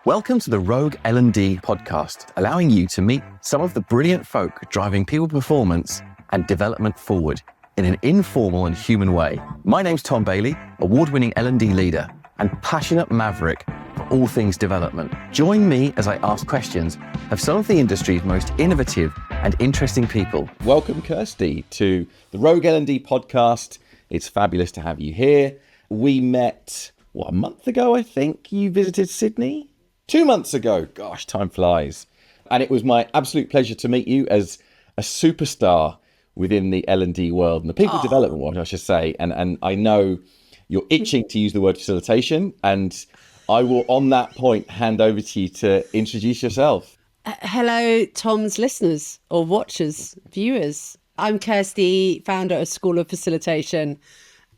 Welcome to the Rogue L&D podcast, allowing you to meet some of the brilliant folk driving people performance and development forward in an informal and human way. My name's Tom Bailey, award-winning L&D leader and passionate maverick for all things development. Join me as I ask questions of some of the industry's most innovative and interesting people. Welcome, Kirsty, to the Rogue L&D podcast. It's fabulous to have you here. We met, a month ago, I think? You visited Sydney? 2 months ago. Gosh, time flies. And it was my absolute pleasure to meet you as a superstar within the L&D world and the people development world, I should say. And I know you're itching to use the word facilitation, and I will, on that point, hand over to you to introduce yourself. Hello, Tom's listeners or watchers, viewers. I'm Kirsty, founder of School of Facilitation,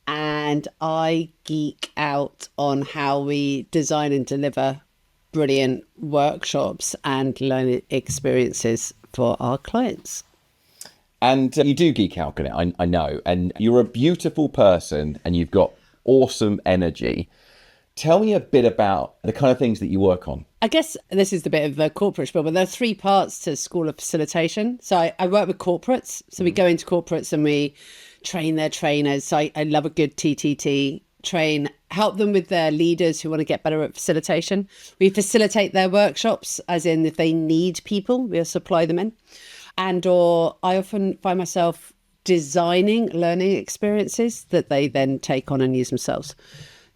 and I geek out on how we design and deliver brilliant workshops and learning experiences for our clients. And you do geek out on it, I know. And you're a beautiful person and you've got awesome energy. Tell me a bit about the kind of things that you work on. I guess this is the bit of the corporate spiel, but there are three parts to School of Facilitation. So I work with corporates. So we go into corporates and we train their trainers. So I love a good TTT, help them with their leaders who want to get better at facilitation. We facilitate their workshops, as in if they need people, we'll supply them in. Or I often find myself designing learning experiences that they then take on and use themselves.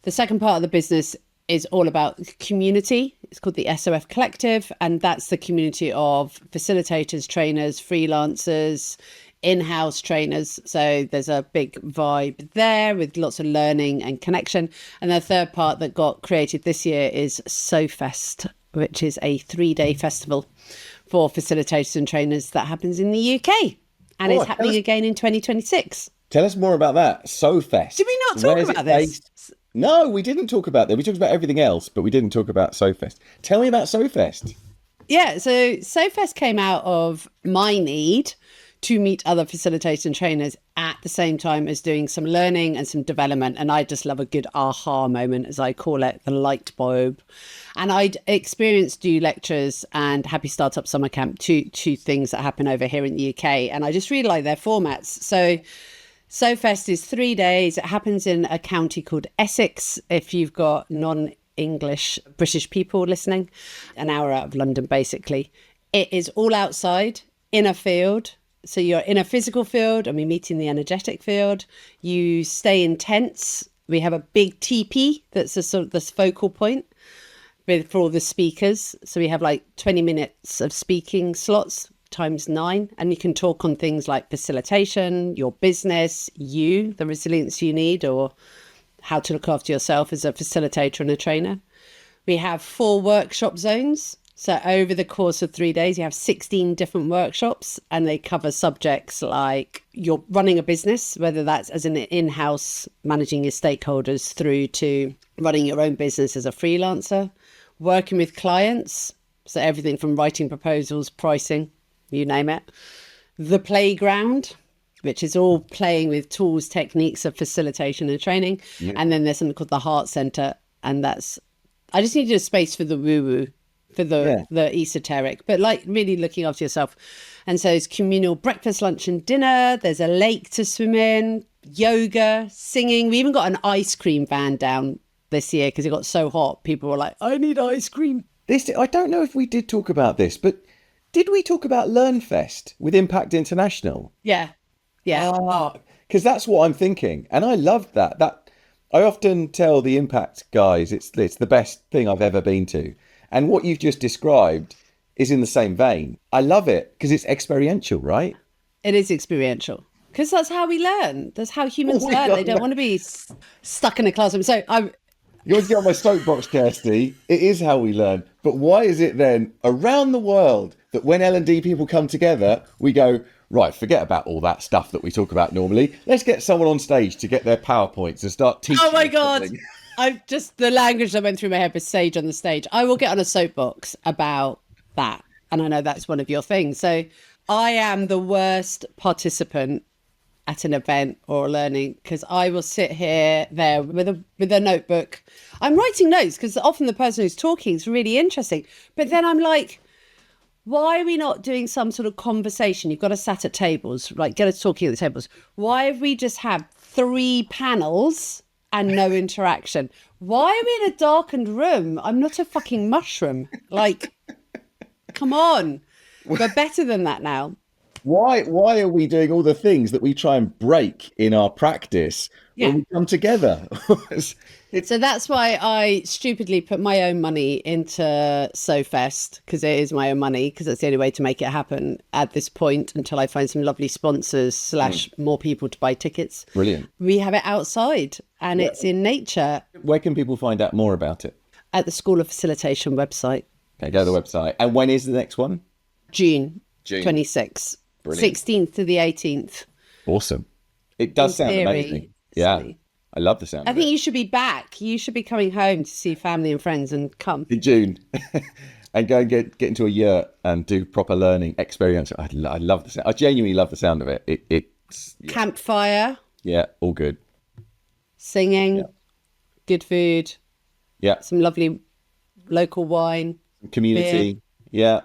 The second part of the business is all about community. It's called the SOF Collective, and that's the community of facilitators, trainers, freelancers, in-house trainers. So there's a big vibe there with lots of learning and connection. And the third part that got created this year is SoFest, which is a 3-day festival for facilitators and trainers that happens in the UK. And it's happening again in 2026. Tell us more about that. SoFest. Did we not talk about this? No, we didn't talk about that. We talked about everything else, but we didn't talk about SoFest. Tell me about SoFest. Yeah, so SoFest came out of my need to meet other facilitators and trainers at the same time as doing some learning and some development. And I just love a good aha moment, as I call it, the light bulb. And I'd experienced do lectures and Happy Startup Summer Camp, two things that happen over here in the UK. And I just really like their formats. So SoFest is 3 days. It happens in a county called Essex, if you've got non-English British people listening, an hour out of London, basically. It is all outside in a field. So you're in a physical field and we meet in the energetic field. You stay in tents. We have a big teepee that's a sort of this focal point for all the speakers. So we have like 20 minutes of speaking slots times 9. And you can talk on things like facilitation, your business, the resilience you need, or how to look after yourself as a facilitator and a trainer. We have 4 workshop zones. So over the course of 3 days, you have 16 different workshops, and they cover subjects like you're running a business, whether that's as an in-house managing your stakeholders through to running your own business as a freelancer, working with clients. So everything from writing proposals, pricing, you name it. The playground, which is all playing with tools, techniques of facilitation and training. Yeah. And then there's something called the Heart Center. And that's, I just needed a space for the woo-woo, for the esoteric, but like really looking after yourself. And so it's communal breakfast, lunch and dinner. There's a lake to swim in, yoga, singing. We even got an ice cream van down this year because it got so hot. People were like, I need ice cream. I don't know if we did talk about this, but did we talk about LearnFest with Impact International? Yeah. Because that's what I'm thinking. And I loved that. I often tell the Impact guys it's the best thing I've ever been to. And what you've just described is in the same vein. I love it because it's experiential, right? It is experiential because that's how we learn. That's how humans learn. God, they don't want to be stuck in a classroom. So you want to get on my soapbox, Kirsty. It is how we learn. But why is it then around the world that when L&D people come together, we go, right, forget about all that stuff that we talk about normally. Let's get someone on stage to get their PowerPoints and start teaching. Oh my God. The language that went through my head was sage on the stage. I will get on a soapbox about that. And I know that's one of your things. So I am the worst participant at an event or learning, because I will sit there with a notebook. I'm writing notes because often the person who's talking is really interesting. But then I'm like, why are we not doing some sort of conversation? You've got us sat at tables, right? Get us talking at the tables. Why have we just had 3 panels and no interaction? Why are we in a darkened room? I'm not a fucking mushroom. Like, come on. We're better than that now. Why are we doing all the things that we try and break in our practice when we come together? So that's why I stupidly put my own money into SoFest, because it is my own money, because that's the only way to make it happen at this point until I find some lovely sponsors / more people to buy tickets. Brilliant. We have it outside and it's in nature. Where can people find out more about it? At the School of Facilitation website. Okay, go to the website. And when is the next one? June 26th. Brilliant. 16th to the 18th. Awesome. It does sound amazing. Yeah. I love the sound. I think you should be back. You should be coming home to see family and friends and come. In June. And go and get into a yurt and do proper learning experiential. I love the sound. I genuinely love the sound of it. It's campfire. Yeah, all good. Singing. Yeah. Good food. Yeah. Some lovely local wine. Community. Beer. Yeah.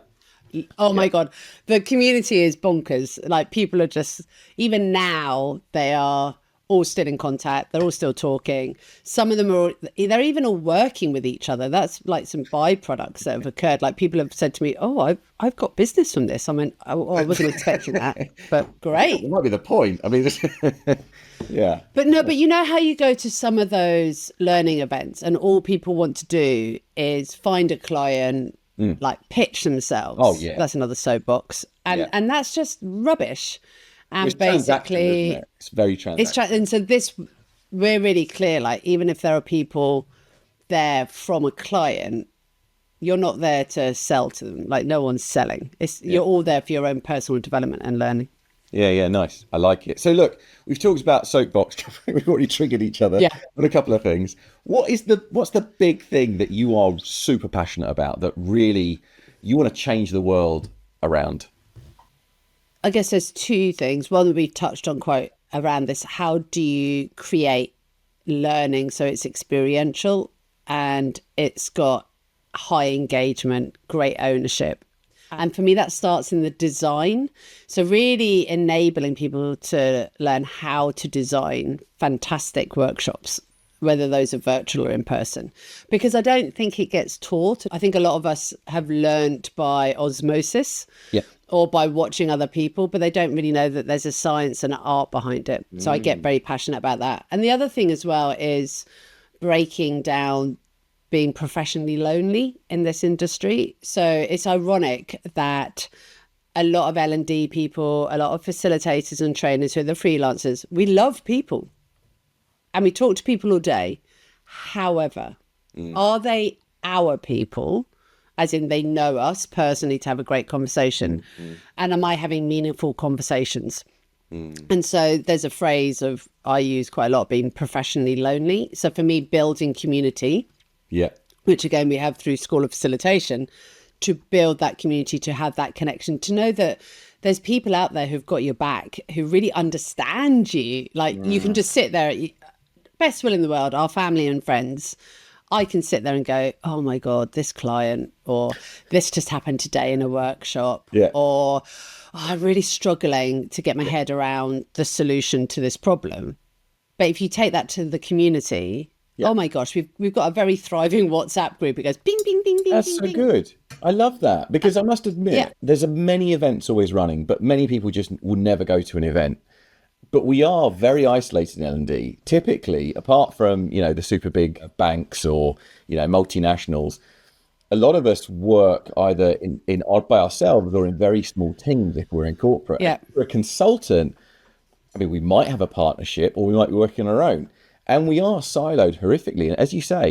Oh my God. The community is bonkers. Like, people are just, even now, they are all still in contact. They're all still talking. Some of them they're even all working with each other. That's like some byproducts that have occurred. Like, people have said to me, oh, I've got business from this. I mean, I wasn't expecting that, but great. It might be the point. I mean, yeah. But you know how you go to some of those learning events and all people want to do is find a client, like pitch themselves. Oh yeah, that's another soapbox, and that's just rubbish. And it's basically, it's very transactional. And so we're really clear. Like, even if there are people there from a client, you're not there to sell to them. Like, no one's selling. You're all there for your own personal development and learning. Yeah, nice. I like it. So look, we've talked about soapbox. We've already triggered each other on a couple of things. What's the big thing that you are super passionate about that really you want to change the world around? I guess there's 2 things. One that we touched on quite around this. How do you create learning so it's experiential and it's got high engagement, great ownership? And for me, that starts in the design. So really enabling people to learn how to design fantastic workshops, whether those are virtual or in person, because I don't think it gets taught. I think a lot of us have learned by osmosis or by watching other people, but they don't really know that there's a science and an art behind it. So I get very passionate about that. And the other thing as well is breaking down being professionally lonely in this industry. So it's ironic that a lot of L&D people, a lot of facilitators and trainers who are the freelancers, we love people and we talk to people all day. However, are they our people? As in, they know us personally to have a great conversation. And am I having meaningful conversations? And so there's a phrase I use quite a lot, being professionally lonely. So for me, building community, which again we have through School of Facilitation, to build that community, to have that connection, to know that there's people out there who've got your back, who really understand you. Like, you can just sit there, best will in the world, our family and friends. I can sit there and go, oh my God, this client, or this just happened today in a workshop, or I'm really struggling to get my head around the solution to this problem. But if you take that to the community, oh my gosh, we've got a very thriving WhatsApp group. It goes bing, bing, bing, bing. That's bing, so good. I love that, because I must admit, there's many events always running, but many people just will never go to an event. But we are very isolated in L&D. Typically, apart from, the super big banks or, multinationals, a lot of us work either in by ourselves or in very small teams if we're in corporate. Yeah. If we're a consultant, I mean, we might have a partnership or we might be working on our own. And we are siloed horrifically. And as you say,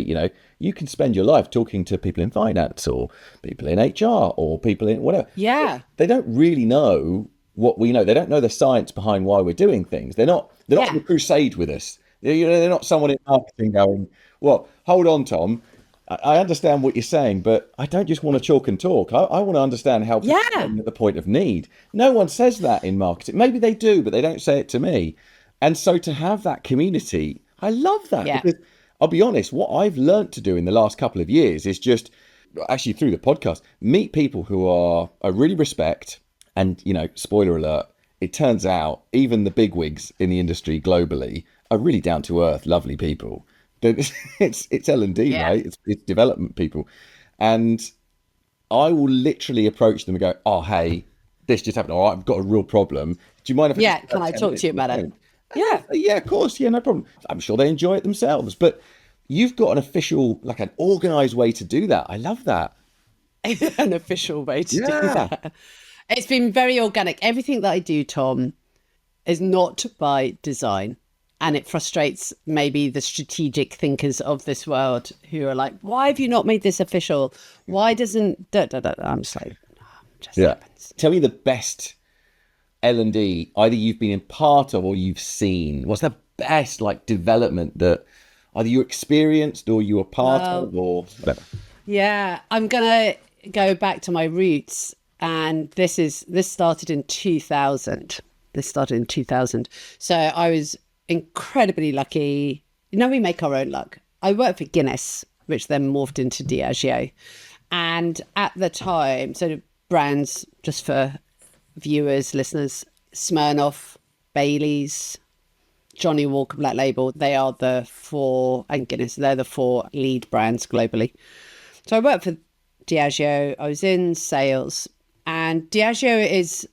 you can spend your life talking to people in finance or people in HR or people in whatever. Yeah. They don't really know what we know. They don't know the science behind why we're doing things. They're not on the crusade with us. They're not someone in marketing going, well, hold on, Tom. I understand what you're saying, but I don't just want to chalk and talk. I want to understand how people Yeah. are at the point of need. No one says that in marketing. Maybe they do, but they don't say it to me. And so to have that community, I love that, Yeah. because I'll be honest, what I've learned to do in the last couple of years is just actually through the podcast, meet people who I really respect. And, spoiler alert, it turns out even the bigwigs in the industry globally are really down to earth, lovely people. It's L&D, Yeah. right? It's development people. And I will literally approach them and go, oh, hey, this just happened. Oh, I've got a real problem. Do you mind if I Yeah. just Can I 10 talk minutes to you on the about it? phone? Yeah. Yeah, of course. Yeah, no problem. I'm sure they enjoy it themselves. But you've got an official, like an organized way to do that. I love that. An official way to do Yeah. that. It's been very organic. Everything that I do, Tom, is not by design. And it frustrates maybe the strategic thinkers of this world who are like, why have you not made this official? Why doesn't... I'm just like, just happens. Tell me the best L&D either you've been in part of or you've seen. What's the best development that either you experienced or you were part of or whatever? Yeah, I'm going to go back to my roots. And this started in 2000. So I was incredibly lucky. We make our own luck. I worked for Guinness, which then morphed into Diageo. And at the time, so brands, just for viewers, listeners, Smirnoff, Baileys, Johnny Walker Black Label, they are the four, and Guinness, they're the four lead brands globally. So I worked for Diageo. I was in sales, and Diageo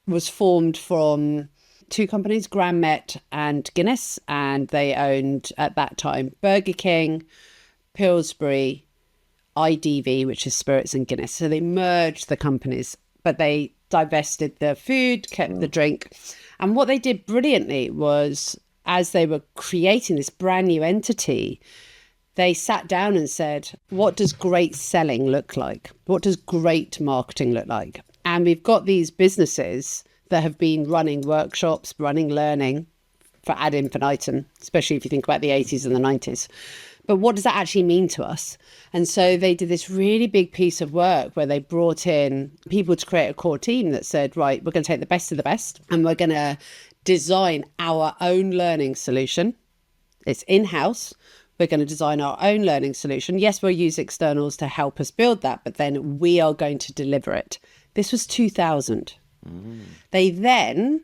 was formed from two companies, Grand Met and Guinness, and they owned at that time Burger King, Pillsbury, IDV, which is spirits, and Guinness. So they merged the companies, but they divested the food, kept the drink. And what they did brilliantly was, as they were creating this brand new entity, they sat down and said, what does great selling look like? What does great marketing look like? And we've got these businesses that have been running workshops, running learning for ad infinitum, especially if you think about the 80s and the 90s. But what does that actually mean to us? And so they did this really big piece of work where they brought in people to create a core team that said, right, we're going to take the best of the best and we're going to design our own learning solution. It's in-house. We're going to design our own learning solution. Yes, we'll use externals to help us build that, but then we are going to deliver it. This was 2000. They then,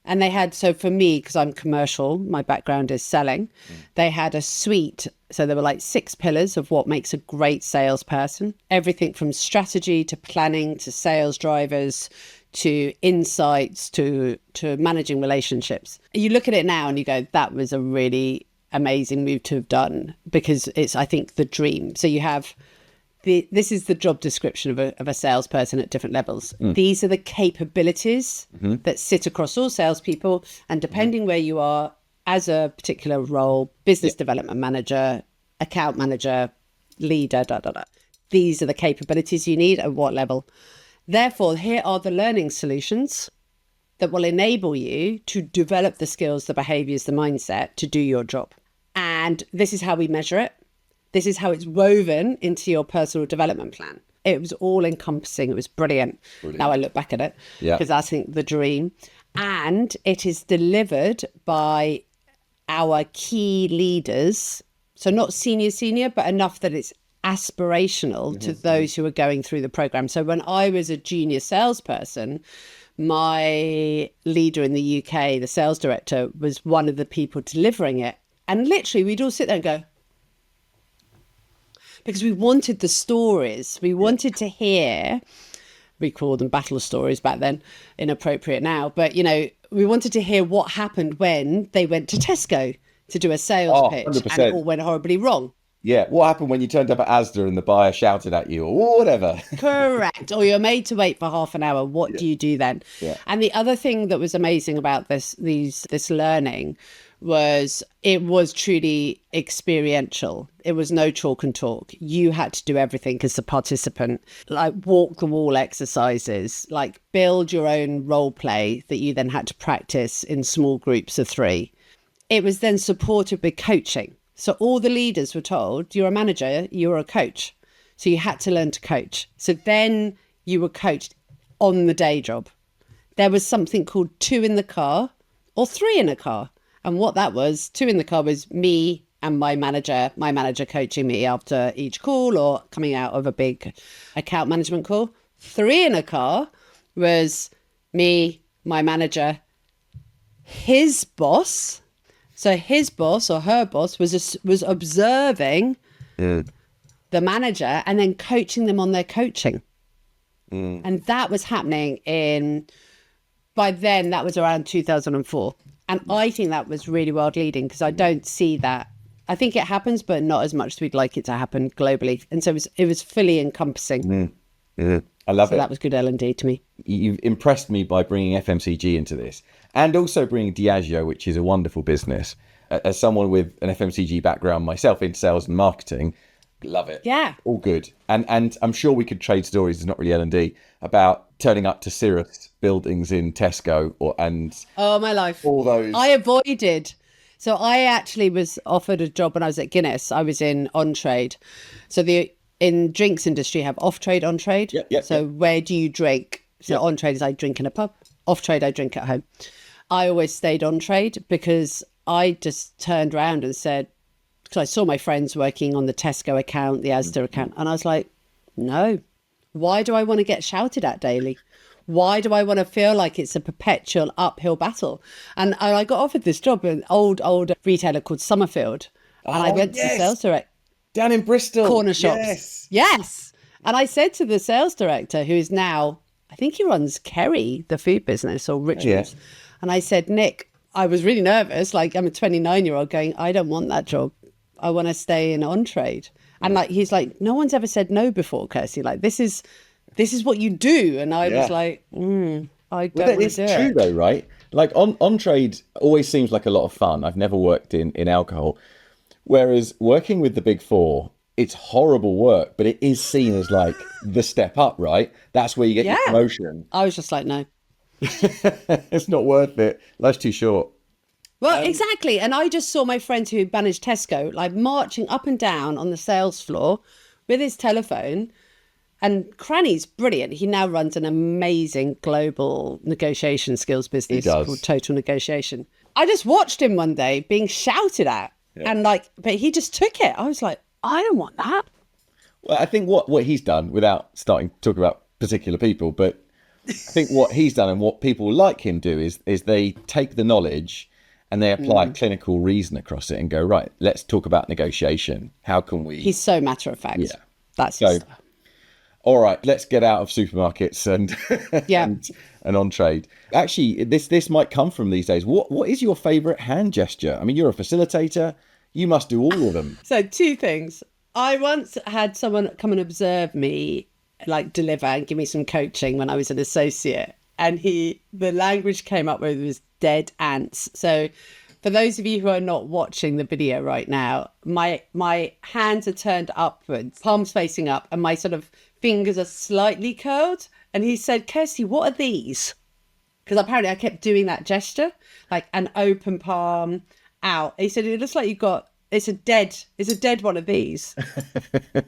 and they had, so for me, because I'm commercial, my background is selling, they had a suite. So there were 6 pillars of what makes a great salesperson. Everything from strategy to planning to sales drivers to insights to managing relationships. You look at it now and you go, that was a really amazing move to have done, because it's, I think, the dream. So you have this is the job description of a salesperson at different levels. These are the capabilities that sit across all salespeople, and depending where you are as a particular role, business development manager, account manager, leader, these are the capabilities you need at what level. Therefore, here are the learning solutions that will enable you to develop the skills, the behaviors, the mindset to do your job. And this is how we measure it. This is how it's woven into your personal development plan. It was all encompassing. It was brilliant. Now I look back at it, because I think the dream. And it is delivered by our key leaders. So not senior, but enough that it's aspirational to those who are going through the program. So when I was a junior salesperson, my leader in the UK, the sales director, was one of the people delivering it. And literally we'd all sit there and go, because we wanted the stories. We wanted to hear, we called them battle stories back then, inappropriate now, but we wanted to hear what happened when they went to Tesco to do a sales pitch 100%. and it all went horribly wrong. Yeah, what happened when you turned up at Asda and the buyer shouted at you or whatever? Correct. Or you're made to wait for half an hour. What do you do then? Yeah. And the other thing that was amazing about this learning was it was truly experiential. It was no chalk and talk. You had to do everything as a participant, like walk the wall exercises, like build your own role play that you then had to practice in small groups of 3. It was then supported with coaching. So all the leaders were told, you're a manager, you're a coach. So you had to learn to coach. So then you were coached on the day job. There was something called 2 in the car or 3 in a car. And what that was, 2 in the car was me and my manager coaching me after each call or coming out of a big account management call. 3 in a car was me, my manager, his boss. So his boss or her boss was observing the manager and then coaching them on their coaching. And that was happening by then, that was around 2004. And I think that was really world leading because I don't see that. I think it happens, but not as much as we'd like it to happen globally. And so it was fully encompassing. I love it. So that was good L&D to me. You've impressed me by bringing FMCG into this and also bringing Diageo, which is a wonderful business. As someone with an FMCG background myself in sales and marketing, love it. Yeah. All good. And I'm sure we could trade stories, it's not really L&D, about turning up to Cirrus buildings in Tesco Oh, my life. all those. I avoided. So I actually was offered a job when I was at Guinness. I was in on-trade. So in drinks industry, you have off-trade, on-trade. Yep. So where do you drink? So on-trade is I drink in a pub. Off-trade, I drink at home. I always stayed on-trade because I just turned around and said, because I saw my friends working on the Tesco account, the Asda account, and I was like, no. Why do I want to get shouted at daily? Why do I want to feel like it's a perpetual uphill battle? And I got offered this job in an old retailer called Summerfield. And I went to the sales director. Down in Bristol. Corner shops. Yes. And I said to the sales director, who is now, I think he runs Kerry, the food business, or Richards. And I said, Nick, I was really nervous. Like, I'm a 29-year-old going, I don't want that job. I want to stay in on-trade. And he's like, no one's ever said no before, Kirsty. Like, this is what you do. And I was like, I don't want to do it. It's true though, right? Like on trade always seems like a lot of fun. I've never worked in alcohol. Whereas working with the big four, it's horrible work, but it is seen as like the step up, right? That's where you get your promotion. I was just like, no. It's not worth it. Life's too short. Well, exactly. And I just saw my friend who managed Tesco, like marching up and down on the sales floor with his telephone. And Cranny's brilliant. He now runs an amazing global negotiation skills business called Total Negotiation. I just watched him one day being shouted at and but he just took it. I was like, I don't want that. Well, I think what he's done, without starting to talk about particular people, but I think what he's done and what people like him do is they take the knowledge and they apply clinical reason across it and go, right, let's talk about negotiation. How can we... He's so matter of fact. Yeah. That's his stuff. All right, let's get out of supermarkets and on trade. Actually, this might come from these days. What is your favourite hand gesture? I mean, you're a facilitator. You must do all of them. So 2 things. I once had someone come and observe me, like deliver and give me some coaching when I was an associate. And the language came up with was dead ants. So for those of you who are not watching the video right now, my hands are turned upwards, palms facing up, and my sort of fingers are slightly curled. And he said, Kirsty, what are these? Because apparently I kept doing that gesture, like an open palm out. He said, it looks like it's a dead one of these.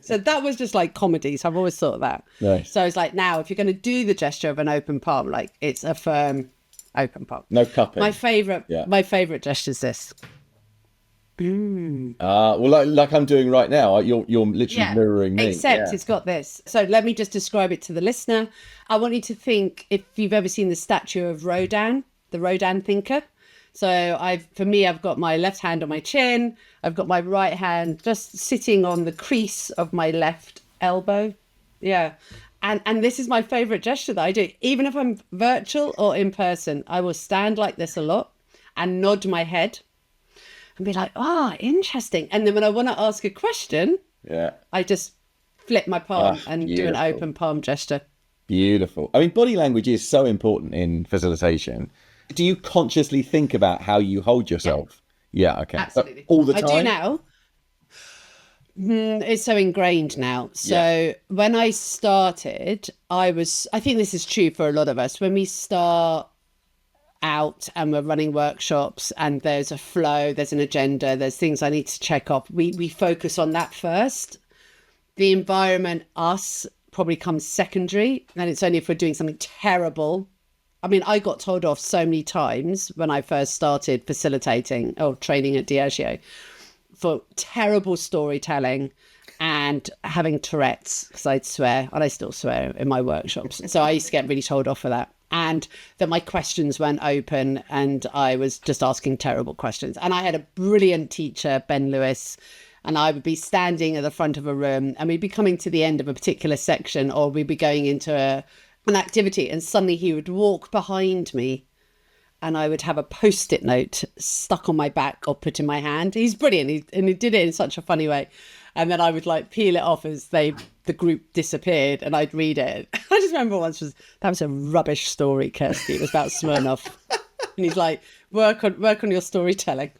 So that was just like comedy. So I've always thought of that. Nice. So it's like, now, if you're going to do the gesture of an open palm, like it's a firm open palm. No cupping. My favorite gesture is this. Well, like I'm doing right now. You're literally mirroring me. Except it's got this. So let me just describe it to the listener. I want you to think, if you've ever seen the statue of Rodin, the Rodin thinker. So I've got my left hand on my chin. I've got my right hand just sitting on the crease of my left elbow. Yeah. And this is my favorite gesture that I do. Even if I'm virtual or in person, I will stand like this a lot and nod my head and be like, interesting. And then when I want to ask a question, I just flip my palm and do an open palm gesture. Beautiful. I mean, body language is so important in facilitation. Do you consciously think about how you hold yourself? Yeah, okay. Absolutely. All the time? I do now. It's so ingrained now. So when I started, I think this is true for a lot of us. When we start out and we're running workshops and there's a flow, there's an agenda, there's things I need to check off, we focus on that first. The environment, us, probably comes secondary. And it's only if we're doing something terrible. I mean, I got told off so many times when I first started facilitating or training at Diageo for terrible storytelling and having Tourette's, because I'd swear, and I still swear in my workshops. So I used to get really told off for that. And that my questions weren't open and I was just asking terrible questions. And I had a brilliant teacher, Ben Lewis, and I would be standing at the front of a room and we'd be coming to the end of a particular section, or we'd be going into an activity, and suddenly he would walk behind me and I would have a Post-it note stuck on my back or put in my hand. He's brilliant. And he did it in such a funny way. And then I would like peel it off as the group disappeared and I'd read it. I just remember once that was a rubbish story, Kirsty. It was about Smirnoff. And he's like, work on your storytelling.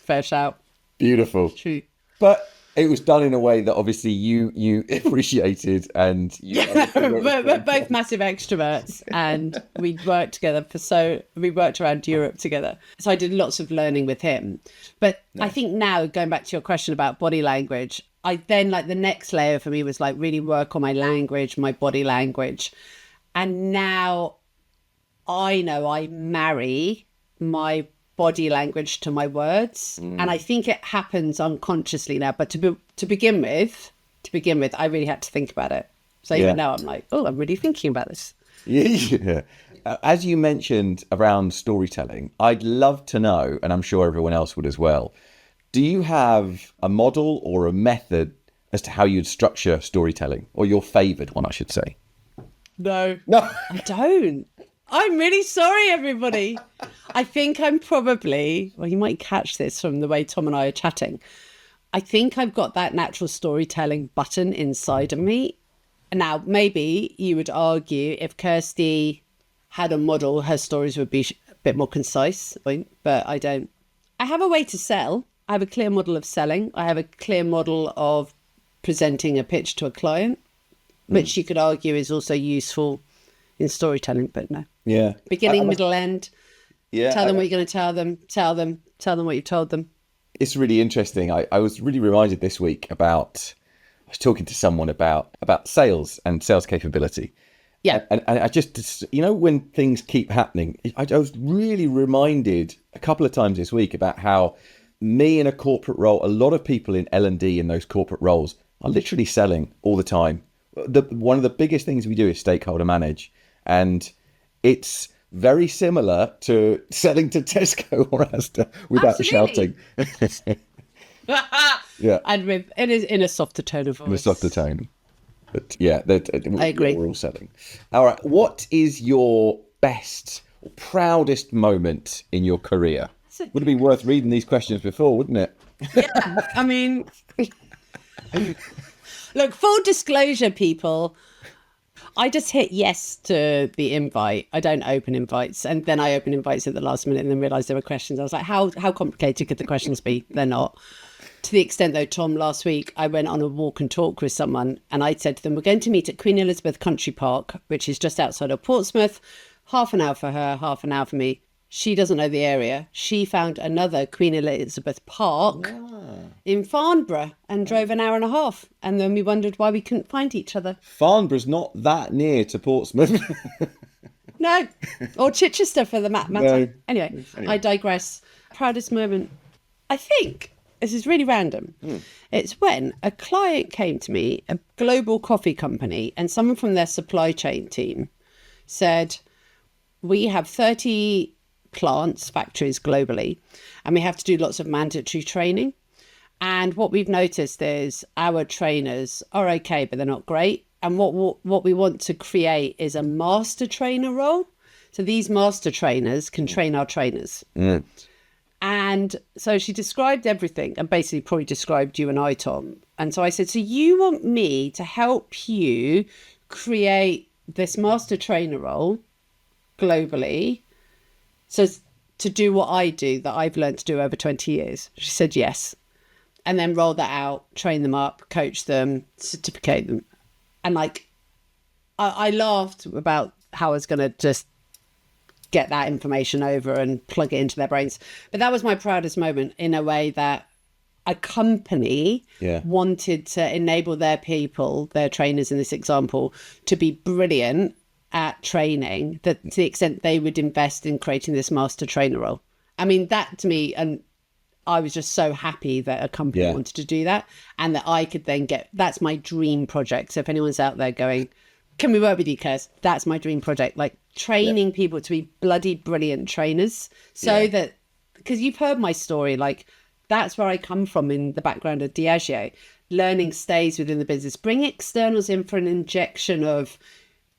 Fair shout. Beautiful. True. But it was done in a way that obviously you appreciated, and we're both massive extroverts, and we worked around Europe together. So I did lots of learning with him. But I think now, going back to your question about body language, I then the next layer for me was really work on my language, my body language. And now I know I marry my body language to my words, and I think it happens unconsciously now. But to begin with, I really had to think about it. So even now, I'm like, oh, I'm really thinking about this. Yeah. As you mentioned around storytelling, I'd love to know, and I'm sure everyone else would as well. Do you have a model or a method as to how you'd structure storytelling, or your favoured one, I should say? No, I don't. I'm really sorry, everybody. I think I'm probably, well, you might catch this from the way Tom and I are chatting. I think I've got that natural storytelling button inside of me. Now, maybe you would argue if Kirsty had a model, her stories would be a bit more concise, but I don't. I have a way to sell. I have a clear model of selling. I have a clear model of presenting a pitch to a client, which you could argue is also useful in storytelling, but no. Yeah. Beginning, middle, end. Yeah. Tell them what you're going to tell them. Tell them what you've told them. It's really interesting. I was really reminded this week I was talking to someone about sales and sales capability. Yeah. And I just, when things keep happening, I was really reminded a couple of times this week about how me in a corporate role, a lot of people in L&D in those corporate roles are literally selling all the time. One of the biggest things we do is stakeholder manage. And it's very similar to selling to Tesco or Asda without Absolutely. shouting. Yeah. And it is in a softer tone of voice. In a softer tone. But yeah, I agree. We're all selling. All right. What is your best or proudest moment in your career? Would it be worth reading these questions before, wouldn't it? Yeah. I mean, look, full disclosure, people. I just hit yes to the invite. I don't open invites. And then I open invites at the last minute and then realised there were questions. I was like, how complicated could the questions be? They're not. To the extent, though, Tom, last week, I went on a walk and talk with someone and I said to them, we're going to meet at Queen Elizabeth Country Park, which is just outside of Portsmouth. Half an hour for her, half an hour for me. She doesn't know the area. She found another Queen Elizabeth Park in Farnborough and drove an hour and a half. And then we wondered why we couldn't find each other. Farnborough's not that near to Portsmouth. No, or Chichester for the matter. No. Anyway, I digress. Proudest moment, I think, this is really random. It's when a client came to me, a global coffee company, and someone from their supply chain team said, we have 30 factories globally, and we have to do lots of mandatory training. And what we've noticed is our trainers are okay, but they're not great. And what we want to create is a master trainer role. So these master trainers can train our trainers. Mm. And so she described everything and basically probably described you and I, Tom. And so I said, so you want me to help you create this master trainer role globally, so to do what I do, that I've learned to do over 20 years? She said yes. And then roll that out, train them up, coach them, certificate them. And I laughed about how I was going to just get that information over and plug it into their brains. But that was my proudest moment, in a way that a company wanted to enable their people, their trainers in this example, to be brilliant at training, that to the extent they would invest in creating this master trainer role. I mean, that to me, and I was just so happy that a company wanted to do that, and that I could then that's my dream project. So if anyone's out there going, can we work with you, Kirst? That's my dream project. Like training people to be bloody brilliant trainers, so that, because you've heard my story, like that's where I come from in the background of Diageo. Learning stays within the business. Bring externals in for an injection of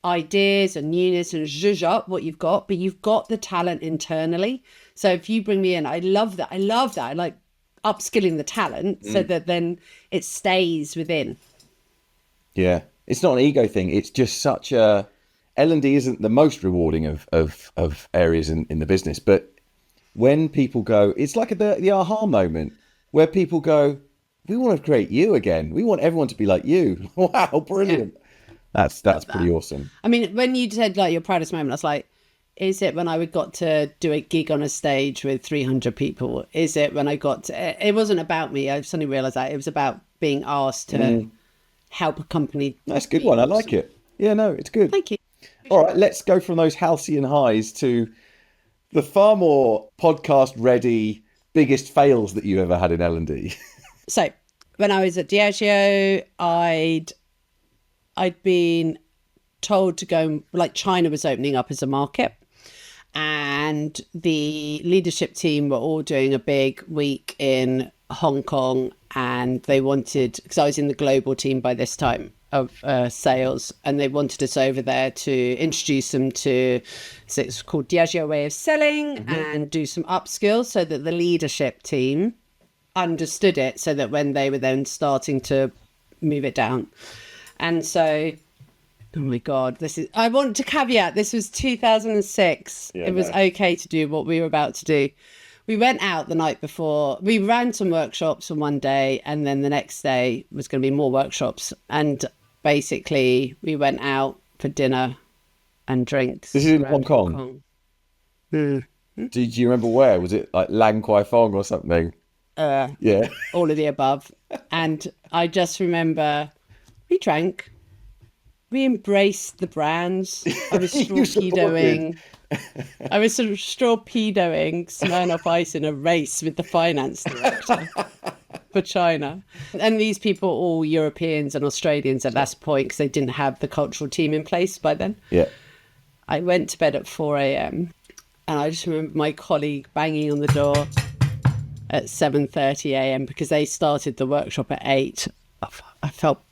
ideas and newness and zhuzh up what you've got, but you've got the talent internally. So if you bring me in, I love that. I like upskilling the talent so that then it stays within. Yeah. It's not an ego thing. It's just such a... L&D isn't the most rewarding of areas in the business, but when people go, it's like the aha moment where people go, we want to create you again. We want everyone to be like you. Wow, brilliant. Yeah. That's pretty awesome. I mean, when you said like your proudest moment, I was like, is it when I got to do a gig on a stage with 300 people? Is it when I got to... It wasn't about me. I suddenly realised that. It was about being asked to help a company. That's a good one. I like it. Yeah, no, it's good. Thank you. All right, let's go from those halcyon highs to the far more podcast-ready biggest fails that you ever had in L&D. So when I was at Diageo, I'd been told to go, like China was opening up as a market, and the leadership team were all doing a big week in Hong Kong, and they wanted, because I was in the global team by this time of sales, and they wanted us over there to introduce them to, so it's called Diageo Way of Selling, and do some upskills so that the leadership team understood it, so that when they were then starting to move it down. And so, oh my God, I want to caveat, this was 2006. It was okay to do what we were about to do. We went out the night before. We ran some workshops on one day, and then the next day was going to be more workshops. And basically, we went out for dinner and drinks. This is in Hong Kong. Did you remember where? Was it like Lang Kwai Fong or something? Yeah. All of the above. And I just remember we drank. We embraced the brands. I was torpedoing. I was sort of torpedoing Smirnoff Ice in a race with the finance director for China. And these people, all Europeans and Australians at that point, because they didn't have the cultural team in place by then. Yeah. I went to bed at 4 a.m. and I just remember my colleague banging on the door at 7:30 a.m. because they started the workshop at 8. I felt,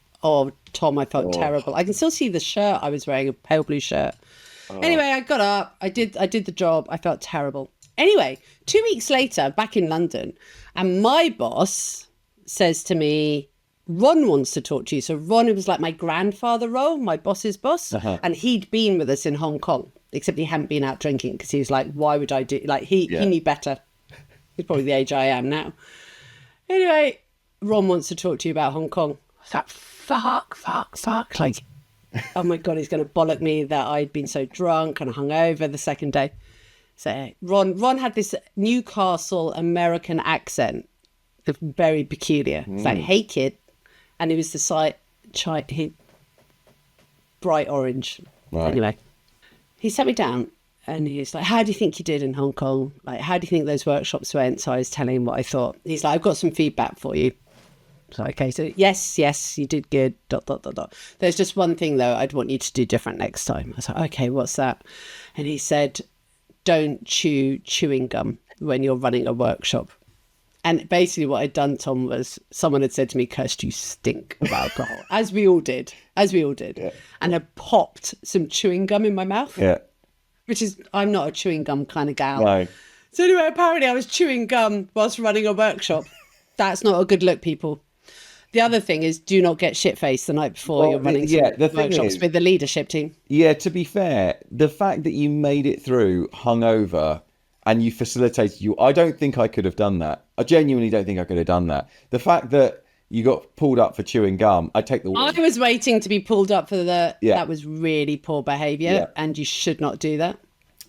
Tom, I felt terrible. I can still see the shirt I was wearing, a pale blue shirt. Anyway, I got up, I did the job, I felt terrible. Anyway, 2 weeks later, back in London, and my boss says to me, Ron wants to talk to you. So Ron was like my grandfather role, my boss's boss, and he'd been with us in Hong Kong, except he hadn't been out drinking because he was like, why would I do, like he knew better. He's probably the age I am now. Anyway, Ron wants to talk to you about Hong Kong. I was like, fuck. Like, oh my God, he's going to bollock me that I'd been so drunk and hungover the second day. So Ron had this Newcastle American accent, very peculiar. It's like, hey kid. And he was the bright orange. Right. Anyway, he sat me down and he's like, how do you think you did in Hong Kong? Like, how do you think those workshops went? So I was telling him what I thought. He's like, I've got some feedback for you. So, okay, so yes, you did good, ... There's just one thing, though, I'd want you to do different next time. I was like, okay, what's that? And he said, don't chew chewing gum when you're running a workshop. And basically what I'd done, Tom, was someone had said to me, Kirst, you stink of alcohol, as we all did. Yeah. And I popped some chewing gum in my mouth, which is, I'm not a chewing gum kind of gal. No. So anyway, apparently I was chewing gum whilst running a workshop. That's not a good look, people. The other thing is, do not get shit-faced the night before you're running workshops with the leadership team. Yeah, to be fair, the fact that you made it through hungover and you facilitated I don't think I could have done that. I genuinely don't think I could have done that. The fact that you got pulled up for chewing gum, I take the win. I was waiting to be pulled up for that was really poor behaviour, and you should not do that.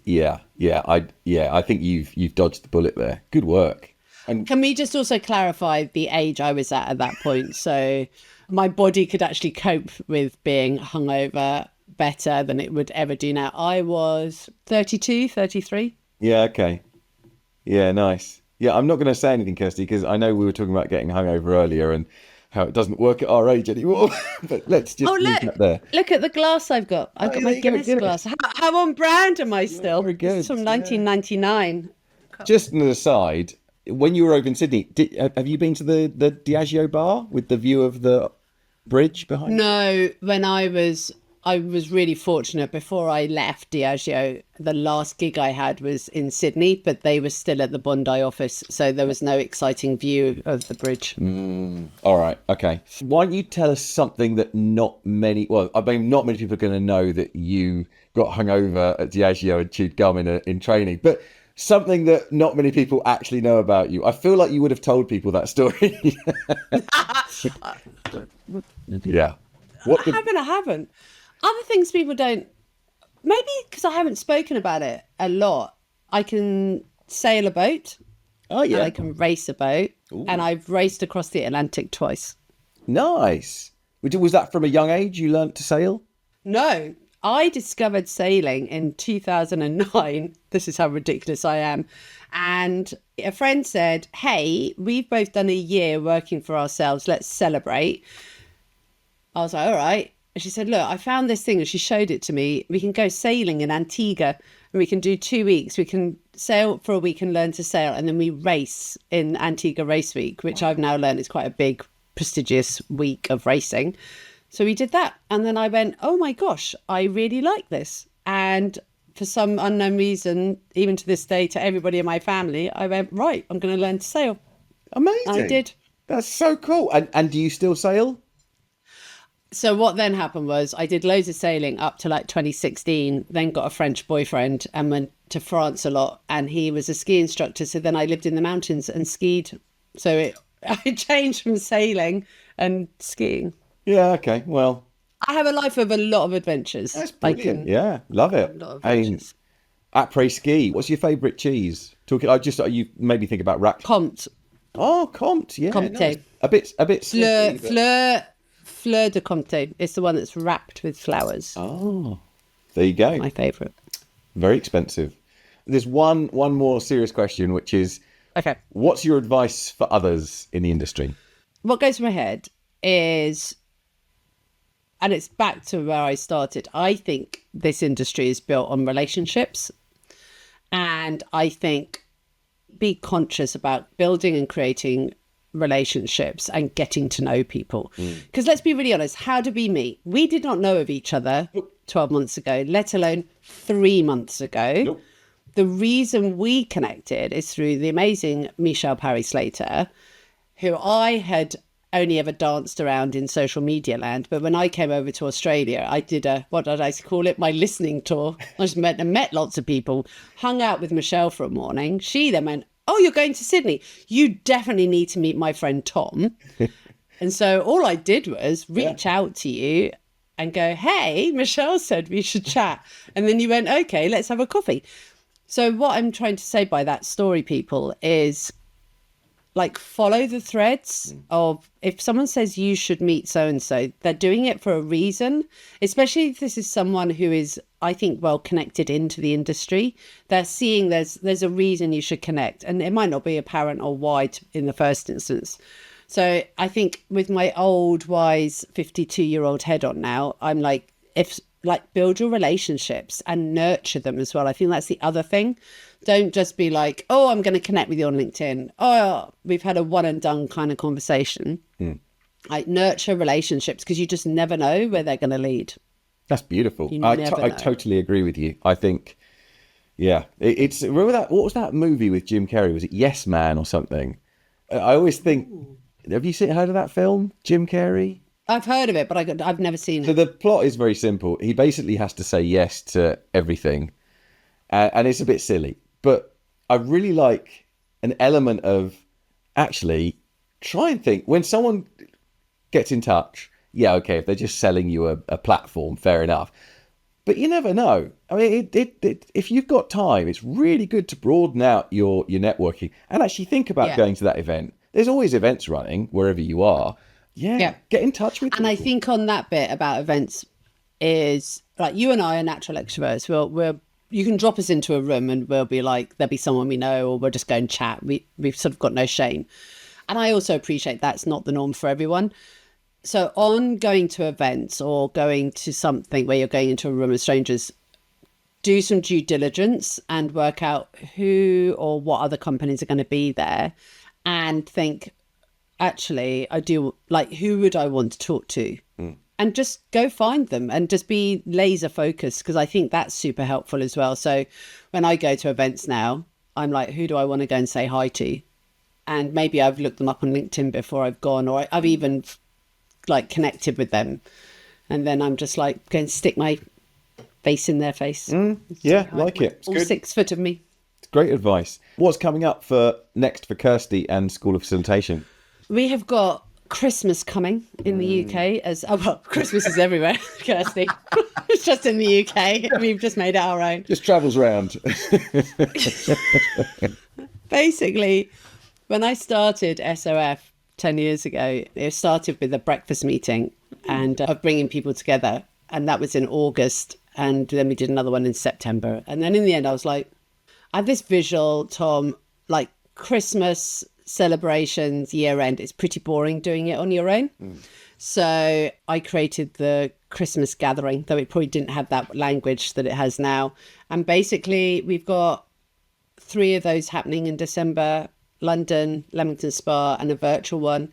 I think you've dodged the bullet there. Good work. And Can we just also clarify the age I was at that point? So my body could actually cope with being hungover better than it would ever do now. I was 32, 33. yeah, okay. Yeah, nice. Yeah, I'm not going to say anything, Kirsty, because I know we were talking about getting hungover earlier and how it doesn't work at our age anymore. But let's just leave that there. Look at the glass I've got. I've got my there you go, Guinness Guinness. glass. How on brand am I still? very good, It's from yeah. 1999. Just an aside, when you were over in Sydney, have you been to the Diageo bar with the view of the bridge behind? No, when I was really fortunate. Before I left Diageo, the last gig I had was in Sydney, but they were still at the Bondi office, so there was no exciting view of the bridge. All right, okay. Why don't you tell us something that not many people are going to know that you got hungover at Diageo and chewed gum in training, but something that not many people actually know about you. I feel like you would have told people that story. Yeah. I haven't. Other things people don't, maybe because I haven't spoken about it a lot. I can sail a boat. Oh, yeah. And I can race a boat. Ooh. And I've raced across the Atlantic twice. Nice. Was that from a young age you learnt to sail? No, I discovered sailing in 2009. This is how ridiculous I am. And a friend said, hey, we've both done a year working for ourselves. Let's celebrate. I was like, all right. And she said, look, I found this thing. And she showed it to me. We can go sailing in Antigua and we can do 2 weeks. We can sail for a week and learn to sail. And then we race in Antigua Race Week, which I've now learned is quite a big, prestigious week of racing. So we did that. And then I went, oh my gosh, I really like this. And for some unknown reason, even to this day, to everybody in my family, I went, right, I'm going to learn to sail. Amazing. And I did. That's so cool. And do you still sail? So what then happened was I did loads of sailing up to like 2016, then got a French boyfriend and went to France a lot. And he was a ski instructor. So then I lived in the mountains and skied. So I changed from sailing and skiing. Yeah, okay. Well, I have a life of a lot of adventures. That's brilliant. Yeah, love it. A lot of adventures. Après ski, what's your favourite cheese? You made me think about rack. Comte. Oh, Comte, yeah. Comte. Nice. A bit Fleur de Comte. It's the one that's wrapped with flowers. Oh, there you go. My favourite. Very expensive. There's one more serious question, which is, okay, what's your advice for others in the industry? What goes through my head is, and it's back to where I started, I think this industry is built on relationships. And I think be conscious about building and creating relationships and getting to know people. Because let's be really honest, how did we meet? We did not know of each other 12 months ago, let alone 3 months ago. Nope. The reason we connected is through the amazing Michelle Parry Slater, who I had only ever danced around in social media land. But when I came over to Australia, I did what did I call it? My listening tour. I just met lots of people, hung out with Michelle for a morning. She then went, oh, you're going to Sydney. You definitely need to meet my friend Tom. And so all I did was reach out to you and go, hey, Michelle said we should chat. And then you went, okay, let's have a coffee. So what I'm trying to say by that story, people, is like follow the threads of if someone says you should meet so-and-so, they're doing it for a reason, especially if this is someone who is, I think, well connected into the industry. They're seeing there's a reason you should connect, and it might not be apparent or why in the first instance. So I think with my old, wise 52-year-old head on now, I'm like, build your relationships and nurture them as well. I think that's the other thing. Don't just be like, oh, I'm going to connect with you on LinkedIn. Oh, we've had a one and done kind of conversation. Like nurture relationships, because you just never know where they're going to lead. That's beautiful. I totally agree with you. I think, yeah, it's remember that, what was that movie with Jim Carrey? Was it Yes Man or something? I always think, have you heard of that film, Jim Carrey? I've heard of it, but I've never seen it. So the plot is very simple. He basically has to say yes to everything. And it's a bit silly. But I really like an element of actually try and think when someone gets in touch. Yeah, okay, if they're just selling you a platform, fair enough. But you never know. I mean, if you've got time, it's really good to broaden out your networking and actually think about going to that event. There's always events running wherever you are. Yeah. Get in touch with people. And I think on that bit about events is like you and I are natural extroverts. You can drop us into a room and we'll be like, there'll be someone we know, or we'll just go and chat. We've sort of got no shame. And I also appreciate that's not the norm for everyone. So on going to events or going to something where you're going into a room of strangers, do some due diligence and work out who or what other companies are going to be there, and think, actually, I do like, who would I want to talk to? And just go find them and just be laser focused, because I think that's super helpful as well. So when I go to events now, I'm like, who do I want to go and say hi to? And maybe I've looked them up on LinkedIn before I've gone, or I've even like connected with them. And then I'm just like going to stick my face in their face. Yeah, like it. It's all good. 6 foot of me. It's great advice. What's coming up next for Kirsty and School of Facilitation? We have got Christmas coming in the UK Christmas is everywhere, Kirsty. It's just in the UK. We've just made it our own. Just travels round. Basically, when I started SOF 10 years ago, it started with a breakfast meeting and of bringing people together. And that was in August. And then we did another one in September. And then in the end, I was like, I have this visual, Tom, like Christmas celebrations, year end. It's pretty boring doing it on your own. So I created the Christmas gathering, though it probably didn't have that language that it has now. And basically, we've got 3 of those happening in December: London, Leamington Spa, and a virtual one.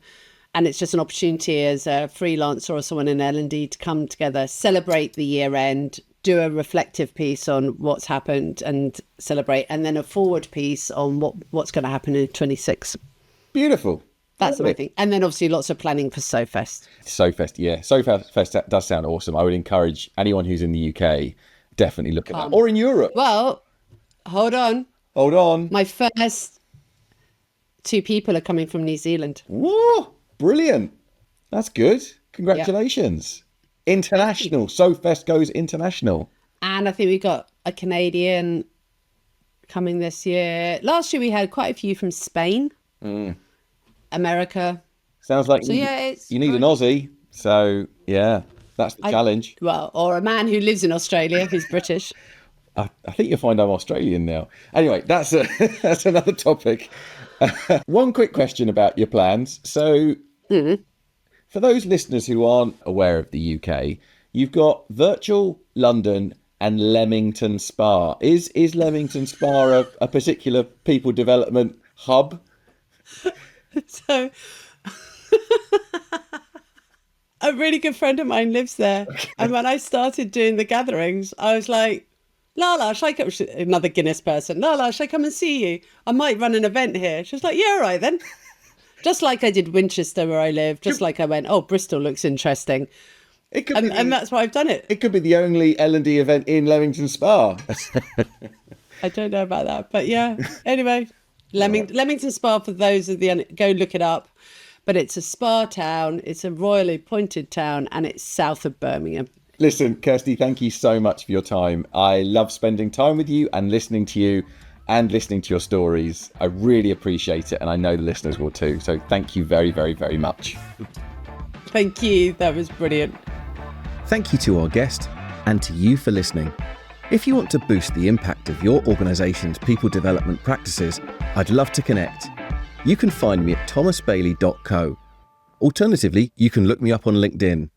And it's just an opportunity as a freelancer or someone in L&D to come together, celebrate the year end, do a reflective piece on what's happened and celebrate, and then a forward piece on what's going to happen in 26. Beautiful. That's my thing. And then obviously lots of planning for SoFest. SoFest, yeah. SoFest does sound awesome. I would encourage anyone who's in the UK, definitely look at that. Or in Europe. Well, hold on. Hold on. My first 2 people are coming from New Zealand. Whoa, brilliant. That's good. Congratulations. Yep. International. SoFest goes international. And I think we've got a Canadian coming this year. Last year we had quite a few from Spain, America. Sounds like so, you need an Aussie. So, yeah, that's the challenge. Well, or a man who lives in Australia who's British. I think you'll find I'm Australian now. Anyway, that's another topic. One quick question about your plans. So for those listeners who aren't aware of the UK, you've got virtual London and Leamington Spa. Is Leamington Spa a particular people development hub? So a really good friend of mine lives there. Okay. And when I started doing the gatherings, I was like, Lala, shall I come? Another Guinness person. Lala, shall I come and see you? I might run an event here. She was like, yeah, all right then. Just like I did Winchester where I live. Just like I went, oh, Bristol looks interesting. And that's why I've done it. It could be the only L&D event in Leamington Spa. I don't know about that. But yeah, anyway, Leamington Spa, for those of go look it up. But it's a spa town. It's a royally appointed town, and it's south of Birmingham. Listen, Kirsty, thank you so much for your time. I love spending time with you and listening to you and listening to your stories. I really appreciate it, and I know the listeners will too. So thank you very, very, very much. Thank you. That was brilliant. Thank you to our guest and to you for listening. If you want to boost the impact of your organisation's people development practices, I'd love to connect. You can find me at thomasbailey.co. Alternatively, you can look me up on LinkedIn.